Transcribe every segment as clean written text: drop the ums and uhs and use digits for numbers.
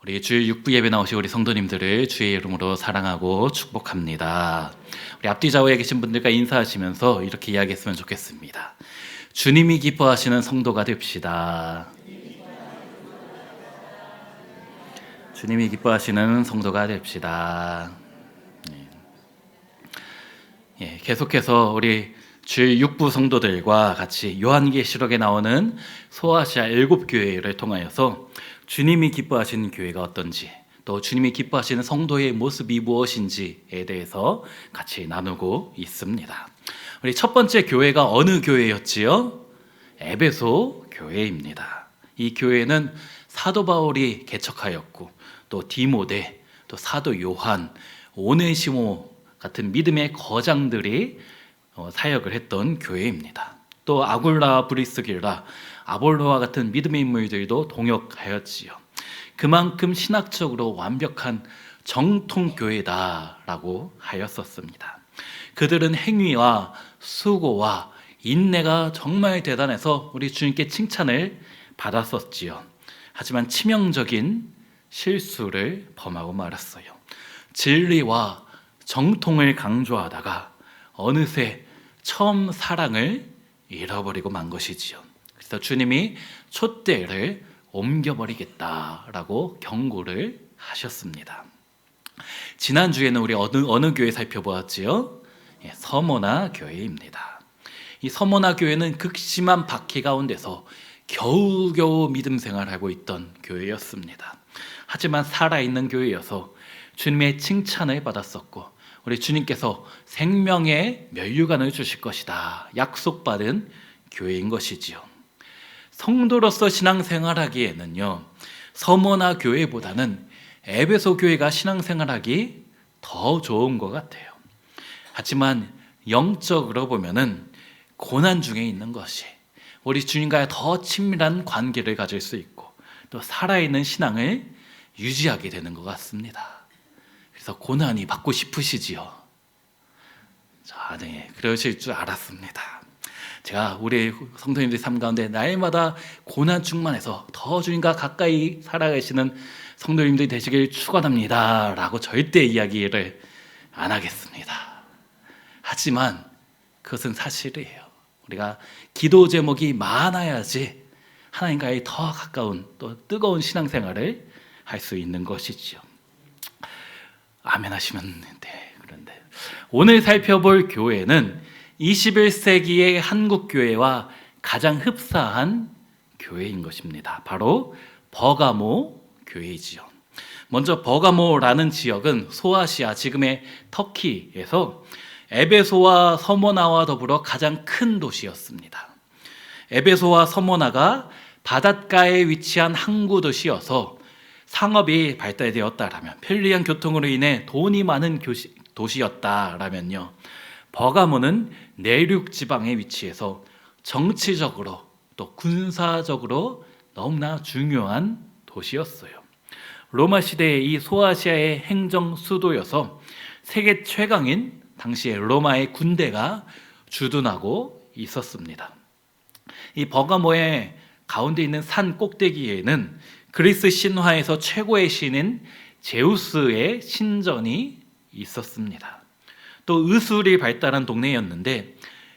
우리 주일 육부 예배 나오신 우리 성도님들을 주의 이름으로 사랑하고 축복합니다. 우리 앞뒤 좌우에 계신 분들과 인사하시면서 이렇게 이야기했으면 좋겠습니다. 주님이 기뻐하시는 성도가 됩시다. 주님이 기뻐하시는 성도가 됩시다. 계속해서 우리 주일 육부 성도들과 같이 요한계시록에 나오는 소아시아 7교회를 통하여서 주님이 기뻐하시는 교회가 어떤지, 또 주님이 기뻐하시는 성도의 모습이 무엇인지에 대해서 같이 나누고 있습니다. 우리 첫 번째 교회가 어느 교회였지요? 에베소 교회입니다. 이 교회는 사도 바울이 개척하였고, 또 디모데, 또 사도 요한, 오네시모 같은 믿음의 거장들이 사역을 했던 교회입니다. 또 아굴라, 브리스길라, 아볼로와 같은 믿음의 인물들도 동역하였지요. 그만큼 신학적으로 완벽한 정통교회다라고 하였었습니다. 그들은 행위와 수고와 인내가 정말 대단해서 우리 주님께 칭찬을 받았었지요. 하지만 치명적인 실수를 범하고 말았어요. 진리와 정통을 강조하다가 어느새 처음 사랑을 잃어버리고 만 것이지요. 그래서 주님이 촛대를 옮겨버리겠다라고 경고를 하셨습니다. 지난주에는 우리 어느 교회 살펴보았지요? 서모나 교회입니다. 이 서모나 교회는 극심한 박해 가운데서 겨우겨우 믿음 생활하고 있던 교회였습니다. 하지만 살아있는 교회여서 주님의 칭찬을 받았었고, 우리 주님께서 생명의 면류관을 주실 것이다 약속받은 교회인 것이지요. 성도로서 신앙생활하기에는요, 서모나 교회보다는 에베소 교회가 신앙생활하기 더 좋은 것 같아요. 하지만 영적으로 보면은 고난 중에 있는 것이 우리 주님과의 더 친밀한 관계를 가질 수 있고, 또 살아있는 신앙을 유지하게 되는 것 같습니다. 그래서 고난이 받고 싶으시지요? 자, 네, 그러실 줄 알았습니다. 제가 우리 성도님들 삶 가운데 날마다 고난 충만해서 더 주님과 가까이 살아가시는 성도님들이 되시길 축원합니다 라고 절대 이야기를 안 하겠습니다. 하지만 그것은 사실이에요. 우리가 기도 제목이 많아야지 하나님과의 더 가까운 또 뜨거운 신앙생활을 할 수 있는 것이죠. 아멘 하시면 돼. 그런데 오늘 살펴볼 교회는 21세기의 한국 교회와 가장 흡사한 교회인 것입니다. 바로 버가모 교회이지요. 먼저 버가모라는 지역은 소아시아, 지금의 터키에서 에베소와 서모나와 더불어 가장 큰 도시였습니다. 에베소와 서모나가 바닷가에 위치한 항구 도시여서 상업이 발달되었다라면, 편리한 교통으로 인해 돈이 많은 도시였다라면요, 버가모는 내륙 지방에 위치해서 정치적으로 또 군사적으로 너무나 중요한 도시였어요. 로마 시대의 이 소아시아의 행정 수도여서 세계 최강인 당시의 로마의 군대가 주둔하고 있었습니다. 이 버가모의 가운데 있는 산 꼭대기에는 그리스 신화에서 최고의 신인 제우스의 신전이 있었습니다. 또 의술이 발달한 동네였는데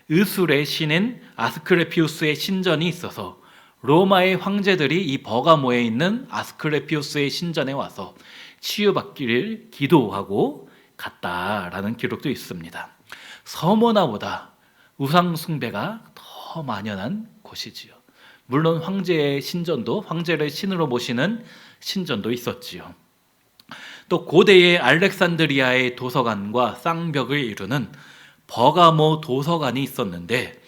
의술의 신인 아스클레피우스의 신전이 있어서 로마의 황제들이 이 버가모에 있는 아스클레피우스의 신전에 와서 치유받기를 기도하고 갔다라는 기록도 있습니다. 서모나보다 우상 숭배가 더 만연한 곳이지요. 물론 황제의 신전도, 황제를 신으로 모시는 신전도 있었지요. 또 고대의 알렉산드리아의 도서관과 쌍벽을 이루는 버가모 도서관이 있었는데,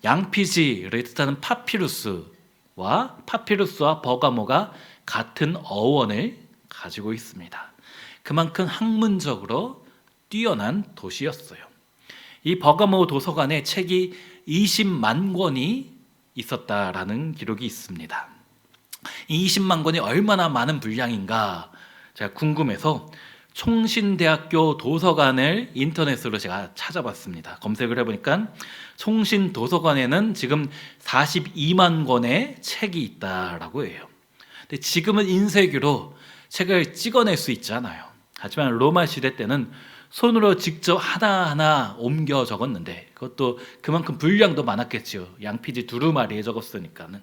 양피지를 뜻하는 파피루스와 버가모가 같은 어원을 가지고 있습니다. 그만큼 학문적으로 뛰어난 도시였어요. 이 버가모 도서관에 책이 20만 권이 있었다라는 기록이 있습니다. 이 20만 권이 얼마나 많은 분량인가 제가 궁금해서 총신대학교 도서관을 인터넷으로 제가 찾아봤습니다. 검색을 해보니까 총신도서관에는 지금 42만 권의 책이 있다라고 해요. 근데 지금은 인쇄기로 책을 찍어낼 수 있잖아요. 하지만 로마 시대 때는 손으로 직접 하나하나 옮겨 적었는데, 그것도 그만큼 분량도 많았겠죠. 양피지 두루마리에 적었으니까는.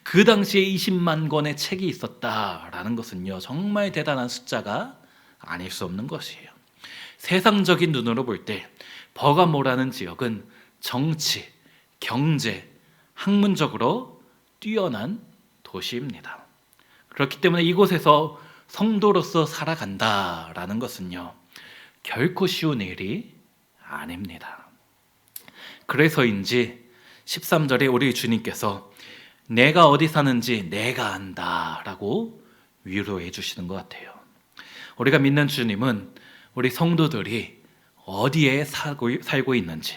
그 당시에 20만 권의 책이 있었다라는 것은요, 정말 대단한 숫자가 아닐 수 없는 것이에요. 세상적인 눈으로 볼 때 버가모라는 지역은 정치, 경제, 학문적으로 뛰어난 도시입니다. 그렇기 때문에 이곳에서 성도로서 살아간다라는 것은요, 결코 쉬운 일이 아닙니다. 그래서인지 13절에 우리 주님께서 내가 어디 사는지 내가 안다 라고 위로해 주시는 것 같아요. 우리가 믿는 주님은 우리 성도들이 어디에 살고 있는지,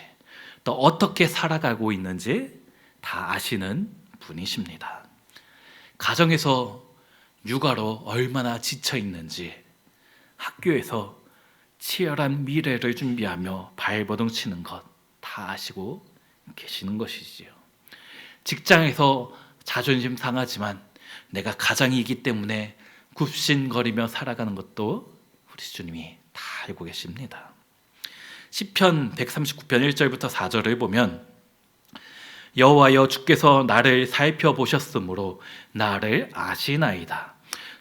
또 어떻게 살아가고 있는지 다 아시는 분이십니다. 가정에서 육아로 얼마나 지쳐 있는지, 학교에서 치열한 미래를 준비하며 발버둥 치는 것 다 아시고 계시는 것이지요. 직장에서 자존심 상하지만 내가 가장이기 때문에 굽신거리며 살아가는 것도 우리 주님이 다 알고 계십니다. 시편 139편 1절부터 4절을 보면 여호와여 주께서 나를 살펴보셨으므로 나를 아시나이다.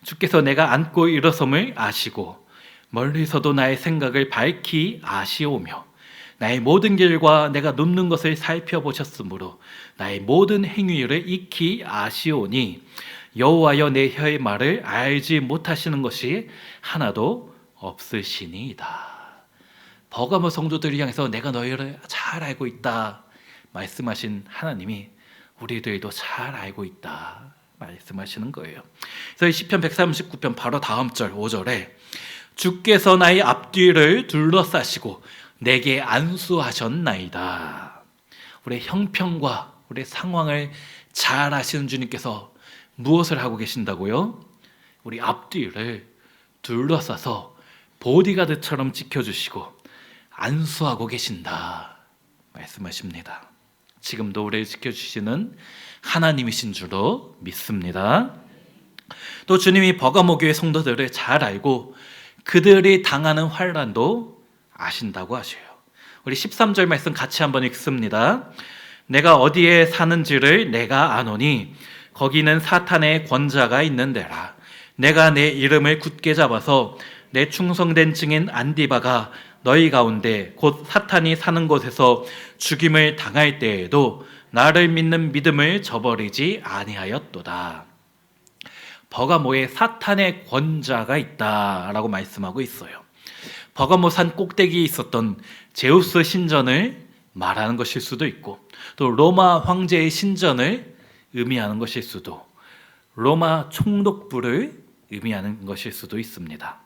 주께서 내가 앉고 일어섬을 아시고 멀리서도 나의 생각을 밝히 아시오며 나의 모든 길과 내가 눕는 것을 살펴보셨으므로 나의 모든 행위를 익히 아시오니 여호와여 내 혀의 말을 알지 못하시는 것이 하나도 없으시니이다. 버가모 성도들을 향해서 내가 너희를 잘 알고 있다 말씀하신 하나님이 우리들도 잘 알고 있다 말씀하시는 거예요. 그래서 시편 139편 바로 다음 절 5절에 주께서 나의 앞뒤를 둘러싸시고 내게 안수하셨나이다. 우리의 형편과 우리의 상황을 잘 아시는 주님께서 무엇을 하고 계신다고요? 우리 앞뒤를 둘러싸서 보디가드처럼 지켜주시고 안수하고 계신다 말씀하십니다. 지금도 우리를 지켜주시는 하나님이신 줄로 믿습니다. 또 주님이 버가모 교회 성도들을 잘 알고 그들이 당하는 환난도 아신다고 하셔요. 우리 13절 말씀 같이 한번 읽습니다. 내가 어디에 사는지를 내가 아노니 거기는 사탄의 권자가 있는 데라. 내가 내 이름을 굳게 잡아서 내 충성된 증인 안디바가 너희 가운데 곧 사탄이 사는 곳에서 죽임을 당할 때에도 나를 믿는 믿음을 저버리지 아니하였도다. 버가모에 사탄의 권자가 있다라고 말씀하고 있어요. 버가모 산 꼭대기에 있었던 제우스 신전을 말하는 것일 수도 있고, 또 로마 황제의 신전을 의미하는 것일 수도, 로마 총독부를 의미하는 것일 수도 있습니다.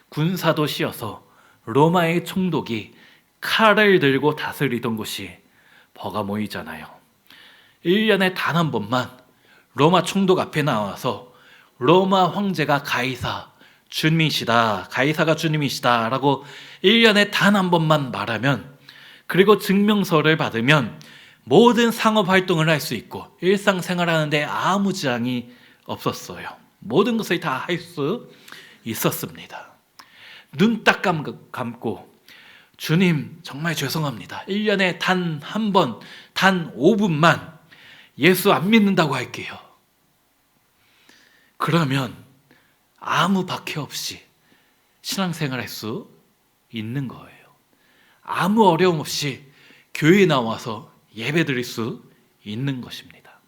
군사도시여서 로마의 총독이 칼을 들고 다스리던 곳이 버가모이잖아요. 1년에 단 한 번만 로마 총독 앞에 나와서 로마 황제가 가이사 주님이시다, 가이사가 주님이시다 라고 1년에 단 한 번만 말하면, 그리고 증명서를 받으면 모든 상업활동을 할 수 있고 일상생활하는데 아무 지장이 없었어요. 모든 것을 다 할 수 있었습니다. 눈 딱 감고 주님 정말 죄송합니다, 1년에 단 한 번, 단 5분만 예수 안 믿는다고 할게요. 그러면 아무 박해 없이 신앙생활 할 수 있는 거예요. 아무 어려움 없이 교회에 나와서 예배 드릴 수 있는 것입니다.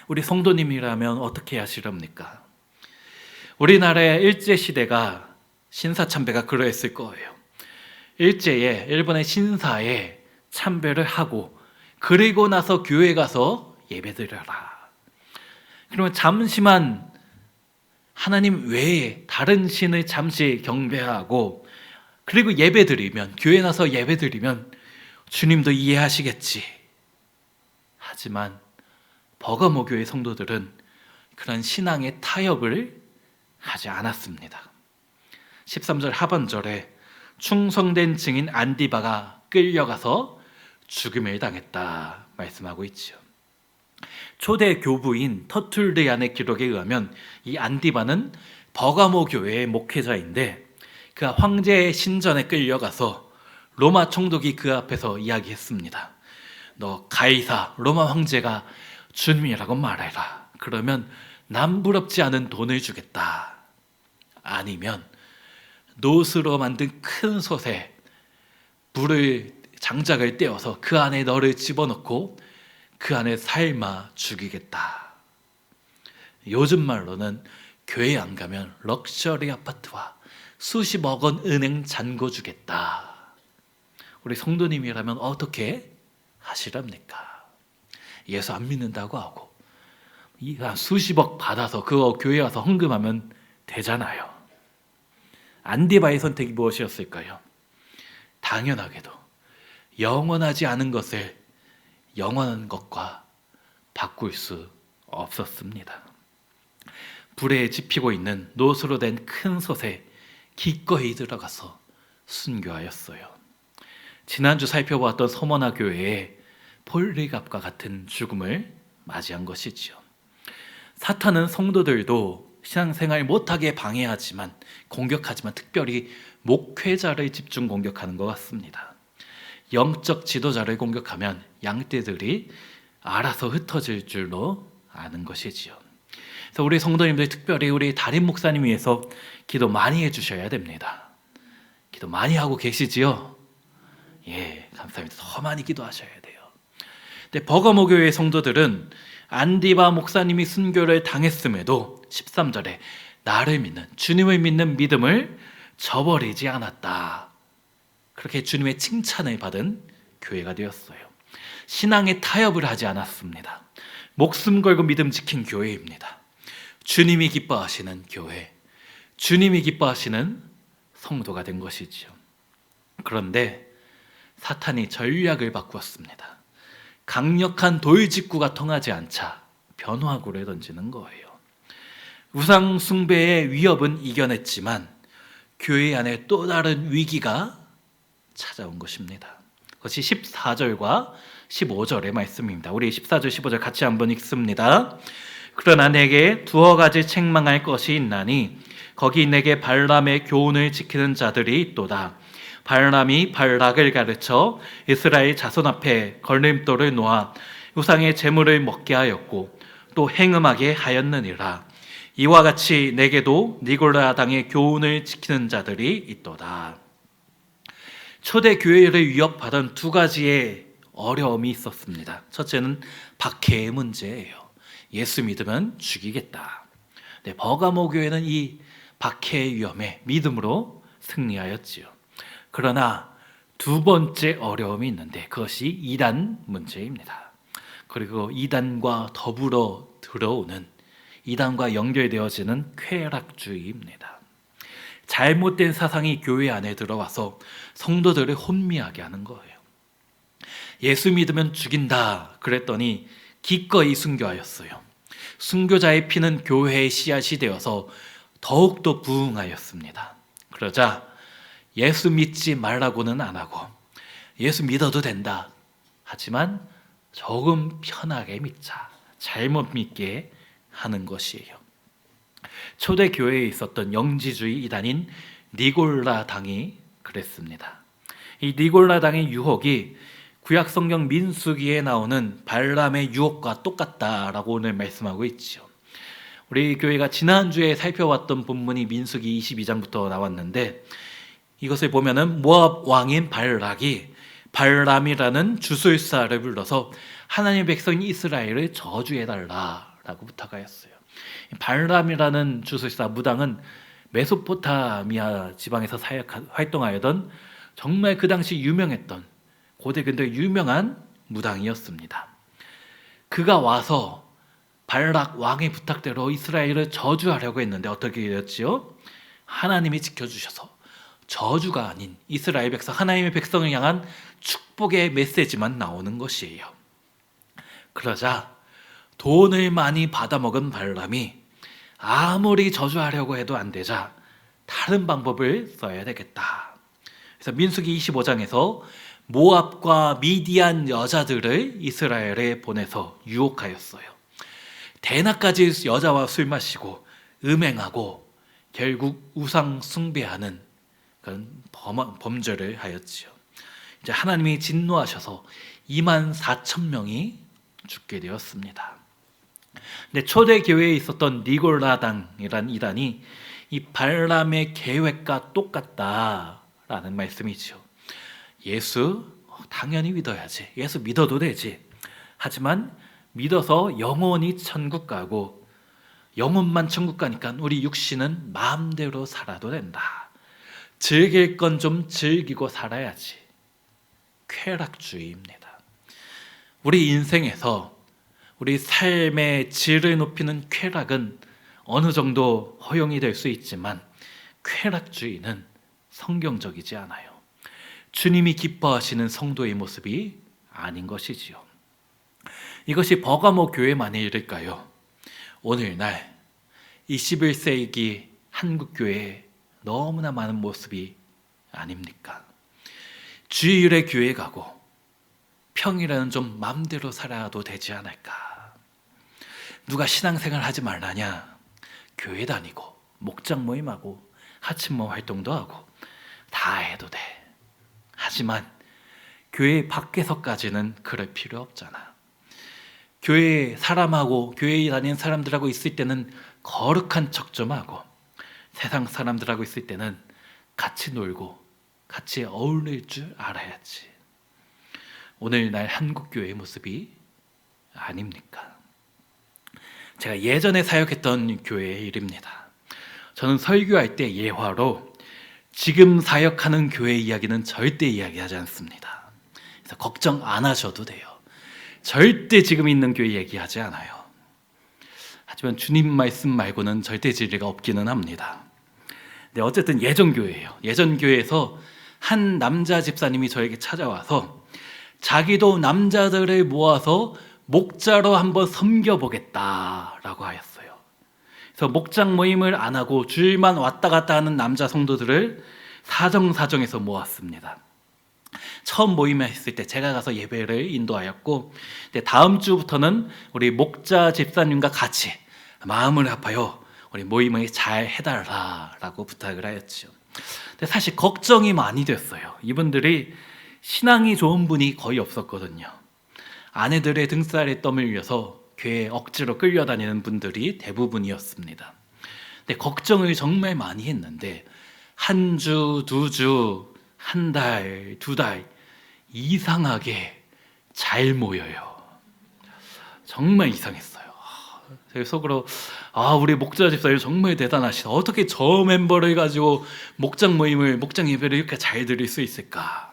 우리 성도님이라면 어떻게 하시렵니까? 우리나라의 일제시대가 신사참배가 그러했을 거예요. 일제에 일본의 신사에 참배를 하고 그리고 나서 교회 가서 예배 드려라. 그러면 잠시만 하나님 외에 다른 신을 잠시 경배하고 그리고 예배 드리면, 교회 나서 예배 드리면 주님도 이해하시겠지. 하지만 버가모 교회 성도들은 그런 신앙의 타협을 하지 않았습니다. 13절 하반절에 충성된 증인 안디바가 끌려가서 죽음을 당했다 말씀하고 있죠. 초대 교부인 터툴리안의 기록에 의하면 이 안디바는 버가모 교회의 목회자인데 그가 황제의 신전에 끌려가서 로마 총독이 그 앞에서 이야기했습니다. 너 가이사 로마 황제가 주님이라고 말해라. 그러면 남부럽지 않은 돈을 주겠다. 아니면 노스로 만든 큰 솥에 장작을 떼어서 그 안에 너를 집어넣고 그 안에 삶아 죽이겠다. 요즘 말로는 교회 안 가면 럭셔리 아파트와 수십억 원 은행 잔고 주겠다. 우리 성도님이라면 어떻게 하시랍니까? 예수 안 믿는다고 하고 수십억 받아서 그거 교회 와서 헌금하면 되잖아요. 안디바의 선택이 무엇이었을까요? 당연하게도 영원하지 않은 것을 영원한 것과 바꿀 수 없었습니다. 불에 지피고 있는 노수로 된 큰 솥에 기꺼이 들어가서 순교하였어요. 지난주 살펴보았던 서머나 교회의 폴리갑과 같은 죽음을 맞이한 것이지요. 사탄은 성도들도 신앙생활 못하게 방해하지만 공격하지만 특별히 목회자를 집중 공격하는 것 같습니다. 영적 지도자를 공격하면 양떼들이 알아서 흩어질 줄로 아는 것이지요. 그래서 우리 성도님들 특별히 우리 담임 목사님 위해서 기도 많이 해주셔야 됩니다. 기도 많이 하고 계시지요? 예, 감사합니다. 더 많이 기도하셔야 돼요. 근데 버가모 교회 성도들은 안디바 목사님이 순교를 당했음에도 13절에 나를 믿는 주님을 믿는 믿음을 저버리지 않았다. 그렇게 주님의 칭찬을 받은 교회가 되었어요. 신앙에 타협을 하지 않았습니다. 목숨 걸고 믿음 지킨 교회입니다. 주님이 기뻐하시는 교회, 주님이 기뻐하시는 성도가 된 것이지요. 그런데 사탄이 전략을 바꾸었습니다. 강력한 돌직구가 통하지 않자 변화구를 던지는 거예요. 우상 숭배의 위협은 이겨냈지만 교회 안에 또 다른 위기가 찾아온 것입니다. 그것이 14절과 15절의 말씀입니다. 우리 14절 15절 같이 한번 읽습니다. 그러나 내게 두어 가지 책망할 것이 있나니 거기 내게 발람의 교훈을 지키는 자들이 있도다. 발람이 발락을 가르쳐 이스라엘 자손 앞에 걸림돌을 놓아 우상의 재물을 먹게 하였고 또 행음하게 하였느니라. 이와 같이 내게도 니골라 당의 교훈을 지키는 자들이 있도다. 초대 교회를 위협하던 두 가지의 어려움이 있었습니다. 첫째는 박해의 문제예요. 예수 믿으면 죽이겠다. 네, 버가모 교회는 이 박해의 위험에 믿음으로 승리하였지요. 그러나 두 번째 어려움이 있는데 그것이 이단 문제입니다. 그리고 이단과 더불어 들어오는 이단과 연결되어지는 쾌락주의입니다. 잘못된 사상이 교회 안에 들어와서 성도들을 혼미하게 하는 거예요. 예수 믿으면 죽인다 그랬더니 기꺼이 순교하였어요. 순교자의 피는 교회의 씨앗이 되어서 더욱더 부흥하였습니다. 그러자 예수 믿지 말라고는 안 하고 예수 믿어도 된다. 하지만 조금 편하게 믿자. 잘못 믿게 하는 것이에요. 초대 교회에 있었던 영지주의 이단인 니골라 당이 그랬습니다. 이 니골라 당의 유혹이 구약 성경 민수기에 나오는 발람의 유혹과 똑같다라고 오늘 말씀하고 있죠. 우리 교회가 지난주에 살펴봤던 본문이 민수기 22장부터 나왔는데 이것을 보면은 모압 왕인 발락이 발람이라는 주술사를 불러서 하나님의 백성인 이스라엘을 저주해달라라고 부탁하였어요. 발람이라는 주술사 무당은 메소포타미아 지방에서 활동하였던 정말 그 당시 유명했던 고대 근대 유명한 무당이었습니다. 그가 와서 발락 왕의 부탁대로 이스라엘을 저주하려고 했는데 어떻게 되었지요? 하나님이 지켜주셔서 저주가 아닌 이스라엘 백성, 하나님의 백성을 향한 축복의 메시지만 나오는 것이에요. 그러자 돈을 많이 받아먹은 발람이 아무리 저주하려고 해도 안 되자 다른 방법을 써야 되겠다. 그래서 민수기 25장에서 모압과 미디안 여자들을 이스라엘에 보내서 유혹하였어요. 대낮까지 여자와 술 마시고 음행하고 결국 우상 숭배하는 그런 범죄를 하였지요. 이제 하나님이 진노하셔서 24,000명이 죽게 되었습니다. 근데 초대 교회에 있었던 니골라당이란 이단이 이 발람의 계획과 똑같다라는 말씀이죠. 예수 당연히 믿어야지. 예수 믿어도 되지. 하지만 믿어서 영원히 천국 가고 영혼만 천국 가니까 우리 육신은 마음대로 살아도 된다. 즐길 건 좀 즐기고 살아야지. 쾌락주의입니다. 우리 인생에서 우리 삶의 질을 높이는 쾌락은 어느 정도 허용이 될 수 있지만 쾌락주의는 성경적이지 않아요. 주님이 기뻐하시는 성도의 모습이 아닌 것이지요. 이것이 버가모 교회만의 일일까요? 오늘날 21세기 한국 교회에 너무나 많은 모습이 아닙니까? 주일에 교회 가고 평일에는 좀 마음대로 살아도 되지 않을까? 누가 신앙생활 하지 말라냐? 교회 다니고 목장 모임하고 하침모 활동도 하고 다 해도 돼. 하지만 교회 밖에서까지는 그럴 필요 없잖아. 교회 사람하고 교회에 다니는 사람들하고 있을 때는 거룩한 척 좀 하고 세상 사람들하고 있을 때는 같이 놀고 같이 어울릴 줄 알아야지. 오늘날 한국교회의 모습이 아닙니까? 제가 예전에 사역했던 교회의 일입니다. 저는 설교할 때 예화로 지금 사역하는 교회 이야기는 절대 이야기하지 않습니다. 그래서 걱정 안 하셔도 돼요. 절대 지금 있는 교회 얘기하지 않아요. 하지만 주님 말씀 말고는 절대 진리가 없기는 합니다. 네, 어쨌든 예전 교회예요. 예전 교회에서 한 남자 집사님이 저에게 찾아와서 자기도 남자들을 모아서 목자로 한번 섬겨보겠다라고 하였어요. 그래서 목장 모임을 안 하고 주일만 왔다 갔다 하는 남자 성도들을 사정사정해서 모았습니다. 처음 모임을 했을 때 제가 가서 예배를 인도하였고, 다음 주부터는 우리 목자 집사님과 같이 마음을 합하여 우리 모임을 잘 해달라라고 부탁을 하였죠. 근데 사실 걱정이 많이 됐어요. 이분들이 신앙이 좋은 분이 거의 없었거든요. 아내들의 등살에 땀을 흘려서 교회에 억지로 끌려다니는 분들이 대부분이었습니다. 근데 걱정을 정말 많이 했는데 한 주, 두 주, 한 달, 두 달 이상하게 잘 모여요. 정말 이상했어요. 제 속으로 우리 목자 집사님 정말 대단하시다. 어떻게 저 멤버를 가지고 목장 예배를 이렇게 잘 드릴 수 있을까?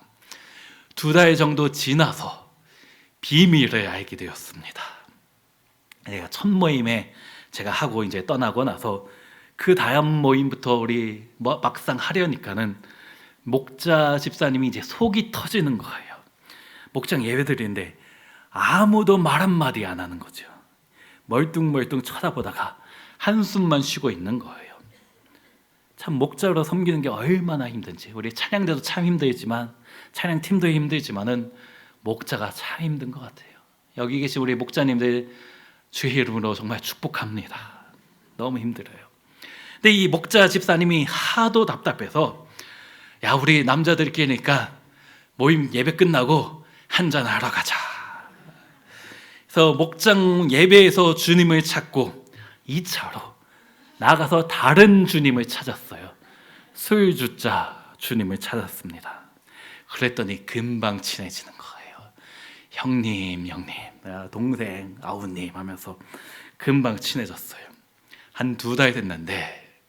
두 달 정도 지나서 비밀을 알게 되었습니다. 제가 첫 모임에 제가 하고 이제 떠나고 나서 그 다음 모임부터 우리 막상 하려니까는 목자 집사님이 이제 속이 터지는 거예요. 목장 예배 드리는데 아무도 말 한마디 안 하는 거죠. 멀뚱멀뚱 쳐다보다가 한숨만 쉬고 있는 거예요. 참 목자로 섬기는 게 얼마나 힘든지. 우리 찬양대도 참 힘들지만, 찬양팀도 힘들지만은 목자가 참 힘든 것 같아요. 여기 계신 우리 목자님들 주의 이름으로 정말 축복합니다. 너무 힘들어요. 근데 이 목자 집사님이 하도 답답해서 우리 남자들끼리니까 모임 예배 끝나고 한잔 하러 가자. 그래서 목장 예배에서 주님을 찾고 2차로 나가서 다른 주님을 찾았어요. 술주자 주님을 찾았습니다. 그랬더니 금방 친해지는 거예요. 형님, 동생, 아우님 하면서 금방 친해졌어요. 한 2달 됐는데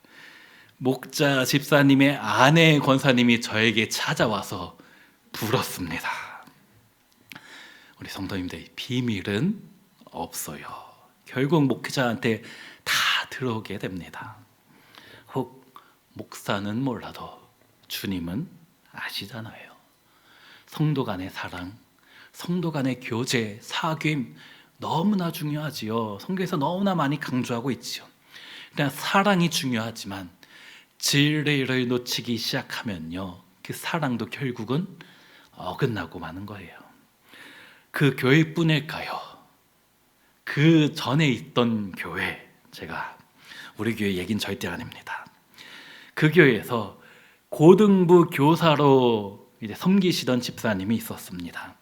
목자 집사님의 아내 권사님이 저에게 찾아와서 불었습니다. 우리 성도님들, 비밀은 없어요. 결국 목회자한테 다 들어오게 됩니다. 혹 목사는 몰라도 주님은 아시잖아요. 성도 간의 사랑, 성도 간의 교제, 사귐 너무나 중요하지요. 성경에서 너무나 많이 강조하고 있지요. 그냥 사랑이 중요하지만 진리를 놓치기 시작하면요, 그 사랑도 결국은 어긋나고 마는 거예요. 그 교회뿐일까요? 그 전에 있던 교회, 제가 우리 교회 얘기는 절대 아닙니다. 그 교회에서 고등부 교사로 이제 섬기시던 집사님이 있었습니다.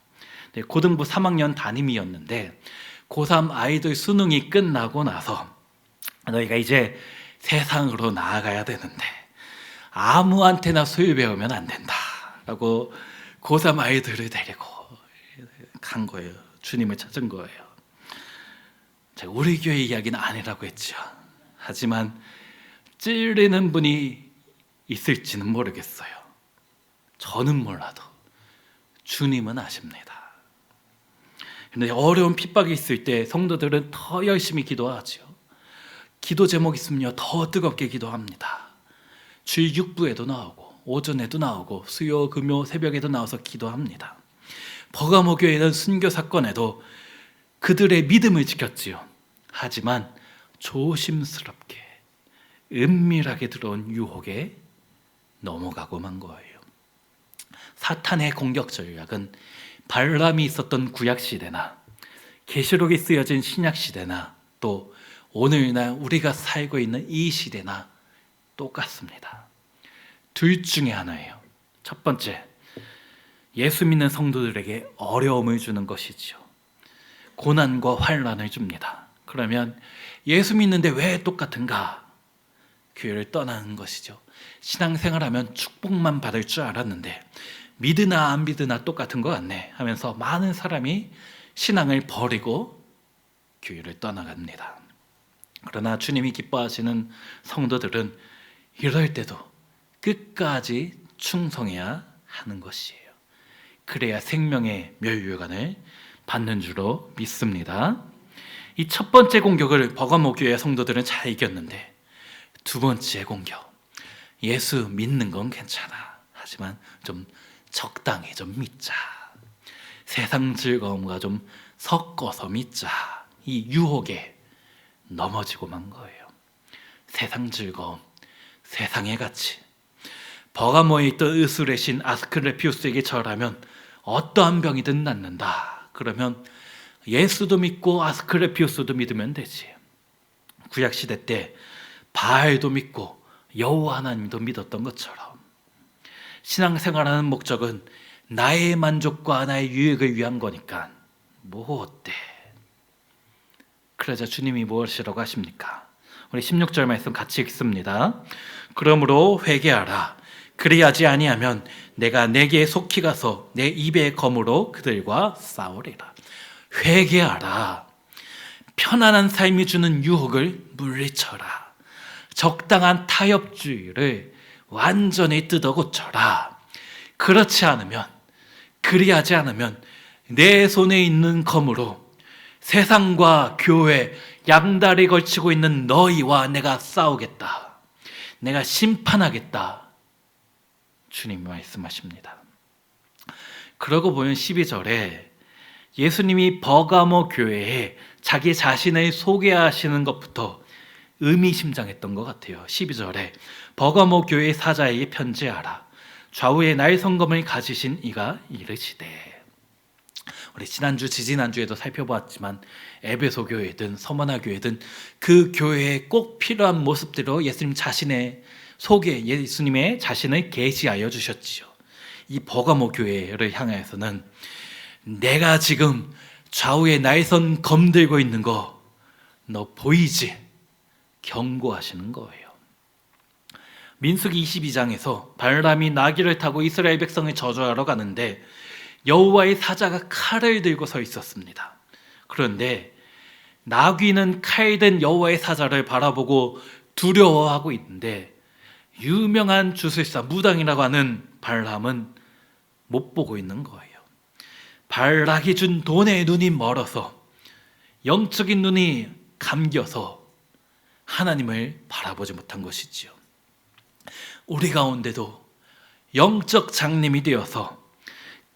네, 고등부 3학년 담임이었는데 고3 아이들 수능이 끝나고 나서 너희가 이제 세상으로 나아가야 되는데 아무한테나 수요 배우면 안 된다 라고 고3 아이들을 데리고 간 거예요. 주님을 찾은 거예요. 제가 우리 교회 이야기는 아니라고 했죠. 하지만 찔리는 분이 있을지는 모르겠어요. 저는 몰라도 주님은 아십니다. 근데 어려운 핍박이 있을 때 성도들은 더 열심히 기도하죠. 기도 제목 있으면요 더 뜨겁게 기도합니다. 주일 6부에도 나오고 오전에도 나오고 수요 금요 새벽에도 나와서 기도합니다. 버가모 교회는 순교 사건에도 그들의 믿음을 지켰지요. 하지만 조심스럽게 은밀하게 들어온 유혹에 넘어가고만 거예요. 사탄의 공격 전략은 발람이 있었던 구약 시대나 계시록이 쓰여진 신약 시대나 또 오늘날 우리가 살고 있는 이 시대나 똑같습니다. 둘 중에 하나예요. 첫 번째, 예수 믿는 성도들에게 어려움을 주는 것이죠. 고난과 환난을 줍니다. 그러면 예수 믿는데 왜 똑같은가? 교회를 떠나는 것이죠. 신앙생활하면 축복만 받을 줄 알았는데 믿으나 안 믿으나 똑같은 것 같네 하면서 많은 사람이 신앙을 버리고 교회를 떠나갑니다. 그러나 주님이 기뻐하시는 성도들은 이럴 때도 끝까지 충성해야 하는 것이에요. 그래야 생명의 멸류관을 받는 줄로 믿습니다. 이 첫 번째 공격을 버가모 교회 성도들은 잘 이겼는데 두 번째 공격, 예수 믿는 건 괜찮아. 하지만 좀 적당히 좀 믿자. 세상 즐거움과 좀 섞어서 믿자. 이 유혹에 넘어지고만 거예요. 세상 즐거움, 세상의 가치. 버가모에 있던 의술의 신 아스클레피우스에게 절하면 어떠한 병이든 낫는다. 그러면 예수도 믿고 아스클레피우스도 믿으면 되지. 구약시대 때 바알도 믿고 여호와 하나님도 믿었던 것처럼 신앙생활하는 목적은 나의 만족과 나의 유익을 위한 거니까 뭐 어때? 그러자 주님이 무엇이라고 하십니까? 우리 16절 말씀 같이 읽습니다. 그러므로 회개하라. 그리하지 아니하면 내가 내게 속히 가서 내 입의 검으로 그들과 싸우리라. 회개하라. 편안한 삶이 주는 유혹을 물리쳐라. 적당한 타협주의를 완전히 뜯어고쳐라. 그렇지 않으면, 그리하지 않으면 내 손에 있는 검으로 세상과 교회 양다리 걸치고 있는 너희와 내가 싸우겠다. 내가 심판하겠다. 주님이 말씀하십니다. 그러고 보면 12절에 예수님이 버가모 교회에 자기 자신을 소개하시는 것부터 의미심장했던 것 같아요. 12절에 버가모 교회 사자에게 편지하라. 좌우에 날성검을 가지신 이가 이르시되. 우리 지난주 지지난주에도 살펴보았지만 에베소 교회든 서머나 교회든 그 교회에 꼭 필요한 모습대로 예수님 자신의 소개, 예수님의 자신을 계시하여 주셨지요. 이 버가모 교회를 향해서는 내가 지금 좌우에 날선 검 들고 있는 거 너 보이지? 경고하시는 거예요. 민수기 22장에서 발람이 나귀를 타고 이스라엘 백성을 저주하러 가는데 여호와의 사자가 칼을 들고 서 있었습니다. 그런데 나귀는 칼든 여호와의 사자를 바라보고 두려워하고 있는데 유명한 주술사 무당이라고 하는 발람은 못 보고 있는 거예요. 발락이 준 돈의 눈이 멀어서 영적인 눈이 감겨서 하나님을 바라보지 못한 것이지요. 우리 가운데도 영적 장님이 되어서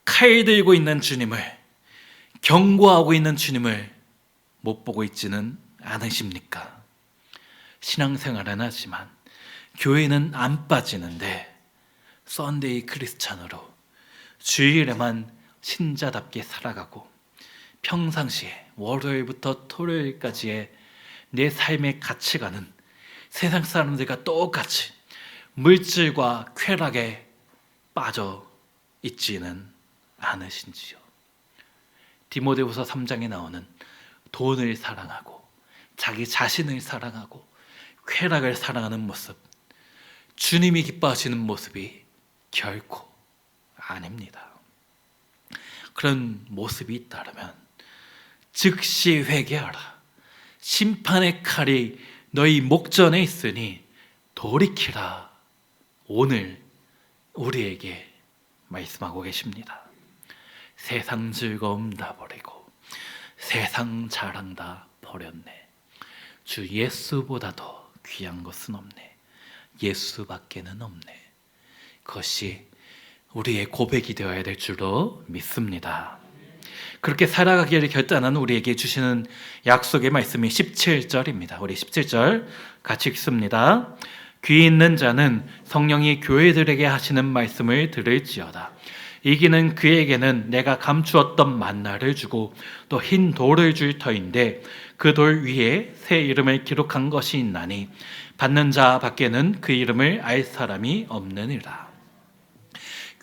칼 들고 있는 주님을, 경고하고 있는 주님을 못 보고 있지는 않으십니까? 신앙생활은 하지만 교회는 안 빠지는데 썬데이 크리스찬으로 주일에만 신자답게 살아가고 평상시에 월요일부터 토요일까지의 내 삶의 가치관은 세상 사람들과 똑같이 물질과 쾌락에 빠져 있지는 않으신지요. 디모데후서 3장에 나오는 돈을 사랑하고 자기 자신을 사랑하고 쾌락을 사랑하는 모습, 주님이 기뻐하시는 모습이 결코 아닙니다. 그런 모습이 있다면 즉시 회개하라. 심판의 칼이 너희 목전에 있으니 돌이키라. 오늘 우리에게 말씀하고 계십니다. 세상 즐거움 다 버리고 세상 자랑 다 버렸네. 주 예수보다 더 귀한 것은 없네. 예수밖에는 없네. 그것이 우리의 고백이 되어야 될 줄로 믿습니다. 그렇게 살아가기를 결단한 우리에게 주시는 약속의 말씀이 17절입니다. 우리 17절 같이 읽습니다. 귀 있는 자는 성령이 교회들에게 하시는 말씀을 들을지어다. 이기는 그에게는 내가 감추었던 만나를 주고 또 흰 돌을 줄 터인데 그 돌 위에 새 이름을 기록한 것이 있나니 받는 자 밖에는 그 이름을 알 사람이 없느니라.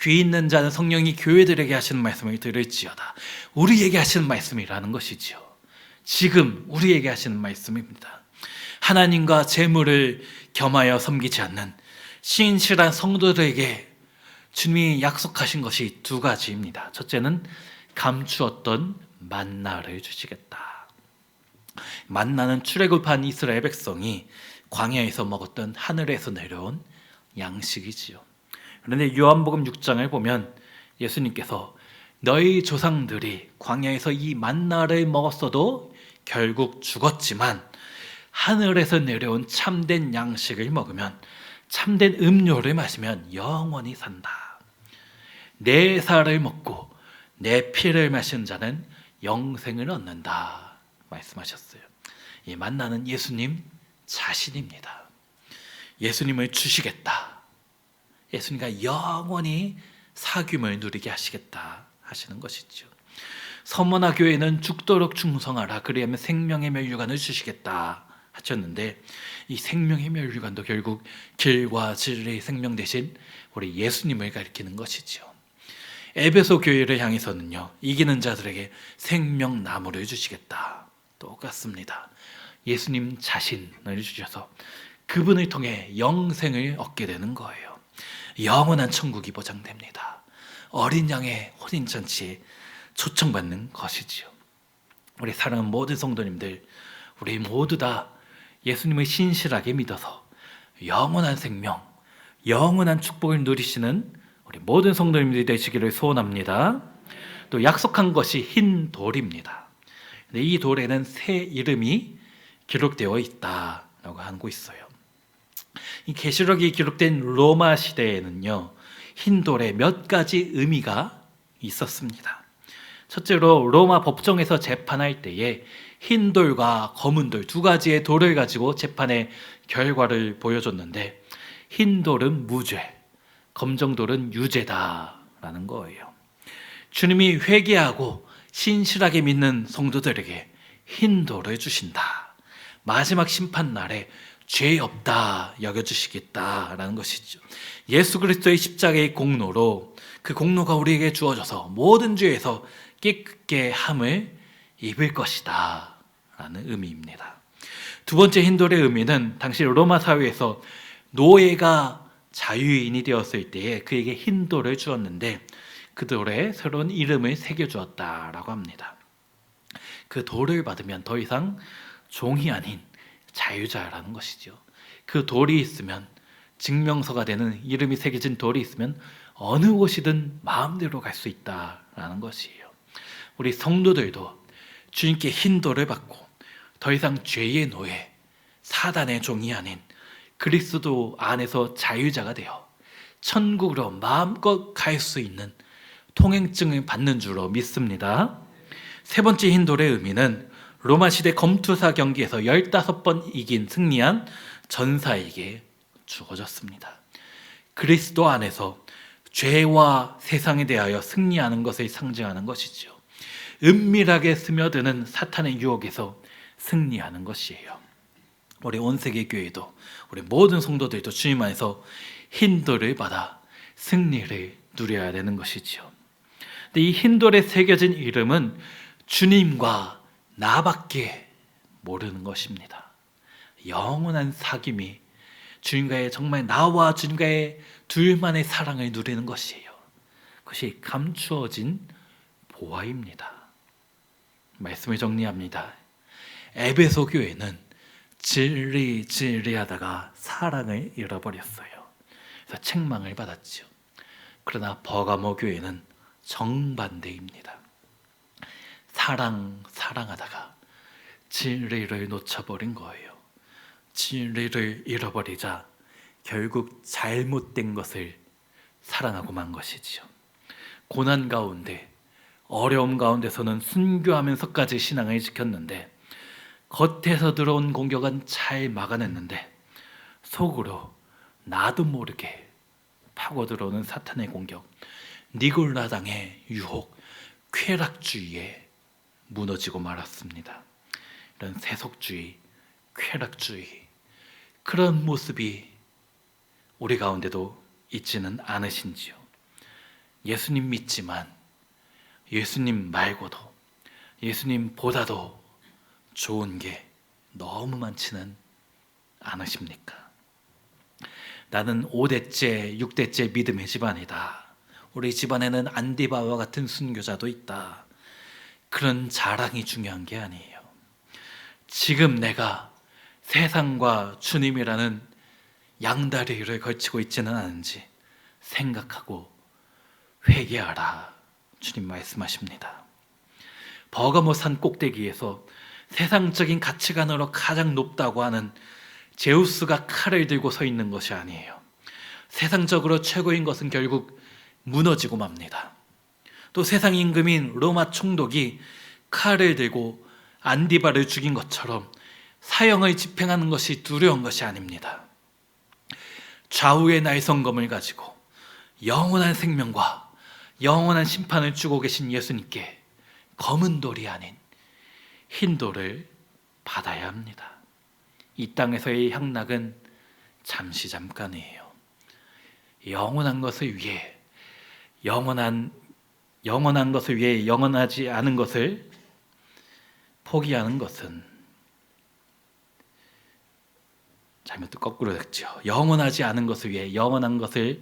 귀 있는 자는 성령이 교회들에게 하시는 말씀을 들을지어다. 우리에게 하시는 말씀이라는 것이지요. 지금 우리에게 하시는 말씀입니다. 하나님과 재물을 겸하여 섬기지 않는 신실한 성도들에게 주님이 약속하신 것이 두 가지입니다. 첫째는 감추었던 만나를 주시겠다. 만나는 출애굽한 이스라엘 백성이 광야에서 먹었던 하늘에서 내려온 양식이지요. 그런데 요한복음 6장을 보면 예수님께서 너희 조상들이 광야에서 이 만나를 먹었어도 결국 죽었지만 하늘에서 내려온 참된 양식을 먹으면, 참된 음료를 마시면 영원히 산다. 내 살을 먹고 내 피를 마시는 자는 영생을 얻는다 말씀하셨어요. 이 만나는 예수님 자신입니다. 예수님을 주시겠다. 예수님과 영원히 사귐을 누리게 하시겠다 하시는 것이죠. 서머나 교회는 죽도록 충성하라. 그리하면 생명의 멸류관을 주시겠다 하셨는데, 이 생명의 멸류관도 결국 길과 진리의 생명 대신 우리 예수님을 가리키는 것이죠. 에베소 교회를 향해서는요, 이기는 자들에게 생명나무를 주시겠다. 똑같습니다. 예수님 자신을 주셔서 그분을 통해 영생을 얻게 되는 거예요. 영원한 천국이 보장됩니다. 어린 양의 혼인잔치에 초청받는 것이지요. 우리 사랑하는 모든 성도님들, 우리 모두 다 예수님을 신실하게 믿어서 영원한 생명, 영원한 축복을 누리시는 우리 모든 성도님들이 되시기를 소원합니다. 또 약속한 것이 흰 돌입니다. 이 돌에는 새 이름이 기록되어 있다라고 하고 있어요. 이 계시록이 기록된 로마 시대에는요, 흰 돌에 몇 가지 의미가 있었습니다. 첫째로 로마 법정에서 재판할 때에 흰 돌과 검은 돌 두 가지의 돌을 가지고 재판의 결과를 보여줬는데, 흰 돌은 무죄, 검정 돌은 유죄다라는 거예요. 주님이 회개하고 신실하게 믿는 성도들에게 흰 돌을 주신다. 마지막 심판 날에 죄 없다 여겨주시겠다라는 것이죠. 예수 그리스도의 십자가의 공로로, 그 공로가 우리에게 주어져서 모든 죄에서 깨끗게 함을 입을 것이다 라는 의미입니다. 두 번째 흰돌의 의미는 당시 로마 사회에서 노예가 자유인이 되었을 때에 그에게 흰돌을 주었는데 그 돌에 새로운 이름을 새겨주었다라고 합니다. 그 돌을 받으면 더 이상 종이 아닌 자유자라는 것이죠. 그 돌이 있으면, 증명서가 되는 이름이 새겨진 돌이 있으면 어느 곳이든 마음대로 갈 수 있다라는 것이에요. 우리 성도들도 주님께 흰 돌을 받고 더 이상 죄의 노예, 사단의 종이 아닌 그리스도 안에서 자유자가 되어 천국으로 마음껏 갈 수 있는 통행증을 받는 줄로 믿습니다. 세 번째 흰 돌의 의미는 로마 시대 검투사 경기에서 15번 이긴 승리한 전사에게 주어졌습니다. 그리스도 안에서 죄와 세상에 대하여 승리하는 것을 상징하는 것이죠. 은밀하게 스며드는 사탄의 유혹에서 승리하는 것이에요. 우리 온 세계 교회도, 우리 모든 성도들도 주님 안에서 힌도를 받아 승리를 누려야 되는 것이지요. 근데 이 힌돌에 새겨진 이름은 주님과 나밖에 모르는 것입니다. 영원한 사귐이 주님과의, 정말 나와 주님과의 둘만의 사랑을 누리는 것이에요. 그것이 감추어진 보화입니다. 말씀을 정리합니다. 에베소 교회는 진리하다가 사랑을 잃어버렸어요. 그래서 책망을 받았죠. 그러나 버가모 교회는 정반대입니다. 사랑하다가 진리를 놓쳐버린 거예요. 진리를 잃어버리자 결국 잘못된 것을 사랑하고 만 것이지요. 고난 가운데, 어려움 가운데서는 순교하면서까지 신앙을 지켰는데, 겉에서 들어온 공격은 잘 막아냈는데 속으로 나도 모르게 파고 들어오는 사탄의 공격, 니골라당의 유혹, 쾌락주의에 무너지고 말았습니다. 이런 세속주의, 쾌락주의, 그런 모습이 우리 가운데도 있지는 않으신지요? 예수님 믿지만 예수님 말고도, 예수님보다도 좋은 게 너무 많지는 않으십니까? 나는 5대째, 6대째 믿음의 집안이다. 우리 집안에는 안디바와 같은 순교자도 있다. 그런 자랑이 중요한 게 아니에요. 지금 내가 세상과 주님이라는 양다리를 걸치고 있지는 않은지 생각하고 회개하라. 주님 말씀하십니다. 버가모 산 꼭대기에서 세상적인 가치관으로 가장 높다고 하는 제우스가 칼을 들고 서 있는 것이 아니에요. 세상적으로 최고인 것은 결국 무너지고 맙니다. 또 세상 임금인 로마 총독이 칼을 들고 안디바를 죽인 것처럼 사형을 집행하는 것이 두려운 것이 아닙니다. 좌우의 날성검을 가지고 영원한 생명과 영원한 심판을 주고 계신 예수님께 검은 돌이 아닌 흰 돌을 받아야 합니다. 이 땅에서의 향락은 잠깐이에요. 영원한 것을 위해, 영원한 것을 위해 영원하지 않은 것을 포기하는 것은, 잘못 거꾸로 됐죠. 영원하지 않은 것을 위해 영원하지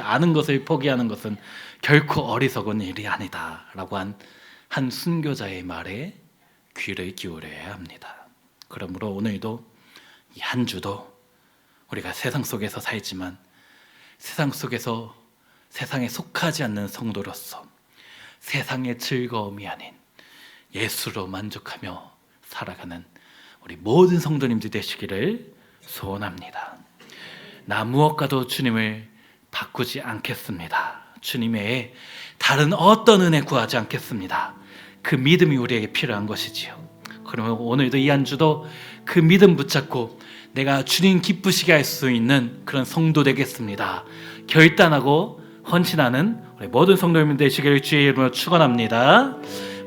않은 것을 포기하는 것은 결코 어리석은 일이 아니다라고 한 순교자의 말에 귀를 기울여야 합니다. 그러므로 오늘도 이 한 주도 우리가 세상 속에서 살지만 세상 속에서 세상에 속하지 않는 성도로서 세상의 즐거움이 아닌 예수로 만족하며 살아가는 우리 모든 성도님들 되시기를 소원합니다. 나 무엇과도 주님을 바꾸지 않겠습니다. 주님 외에 다른 어떤 은혜 구하지 않겠습니다. 그 믿음이 우리에게 필요한 것이지요. 그러면 오늘도 이 한 주도 그 믿음 붙잡고 내가 주님 기쁘시게 할 수 있는 그런 성도 되겠습니다. 결단하고 헌신하는 우리 모든 성도님 되시기를 주의 이름으로 축원합니다.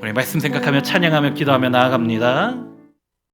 우리 말씀 생각하며 찬양하며 기도하며 나아갑니다.